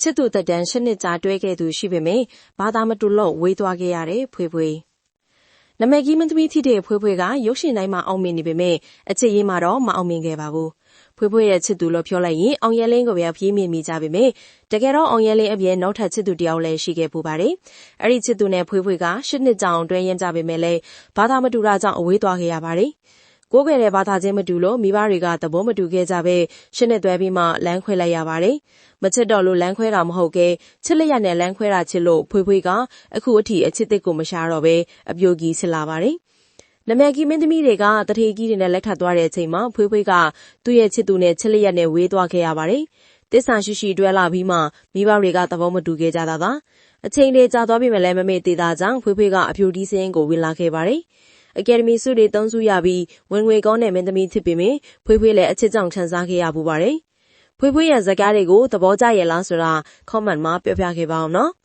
ချစ်သူသက်တမ်း8 နှစ်ကြာတွဲခဲ့သူရှိပေမယ့်ဘာသာမတူလို့ဝေးသွားခဲ့ရတဲ့ဖွေးဖွေးနာမည်ကြီးမင်းသမီးဖြစ်တဲ့ဖွေးဖွေးကရုပ်ရှင်တိုင်းမှာအောင်မြင်နေပေမယ့်အချစ်ရေးမှာတော့မအောင်မြင်ခဲ့ပါဘူးဖွေးဖွေးရဲ့ချစ်သူလို့ပြောလိုက်ရင်အောင်ရဲလင်းကိုပဲပြေးမြင်မိကြပေမယ့်တကယ်တော့အောင်ရဲလင်းအပြင်နောက်ထပ်ချစ်သူတယောက်လည်းရှိခဲ့ပူပါတယ်အဲ့ဒီချစ်သူနဲ့ဖွေးဖွေးက8 နှစ်ကြာတွဲရင်ကြပေမယ့်လည်းဘာသာမတူတာကြောင့်အဝေးသွားခဲ့ရပါတယ်ကိုးကွယ်တဲ့ဘာသာချင်းမတူလို့မိဘတွေကသဘောမတူခဲ့ကြပဲရှင်းနှစ်သွဲပြီးမှလမ်းခွဲလိုက်ရပါတယ်။မချစ်တော့လို့လမ်းခွဲတာမဟုတ်ခဲ့ချစ်လက်ရနဲ့လမ်းခွဲတာချစ်လို့ဖွေးဖွေးကအခုအထိအချစ်တစ်ကိုမရှာတော့ပဲအပြိုကြီးဖြစ်လာပါတယ်။နမည်ကြီးမင်းသမီးတွေကတထေကြီးတွေနဲ့လက်ထပ်သွားတဲ့အချိန်မှာဖွေးဖွေးကသူ့ရဲ့ချစ်သူနဲ့ချစ်လက်ရနဲ့ဝေးသွားခဲ့ရပါတယ်။တစ္ဆာရှိရှိတွဲလာပြီးမှမိဘတွေကသဘောမတူခဲ့ကြတာပါ။အချိန်လေးကြာသွားပြီမလဲမမေ့သေးတာကြောင့်ဖွေးဖွေးကအပြိုကြီးစင်းကိုဝင်လာခဲ့ပါတယ်။အကယ်ဒမီဆုတွေ3 ဆုရပြီးဝင်ငွေကောင်းတဲ့မင်းသမီးဖြစ်ပေမယ့်ဖွေးဖွေးလည်းအချစ်ကြောင့်ခံစားခဲ့ရပူပါတယ်။ဖွေးဖွေးရဲ့ဇာတ်ကားတွေကိုသဘောကျရဲ့လားဆိုတာ comment မှာပြောပြခဲ့ပါအောင်နော်။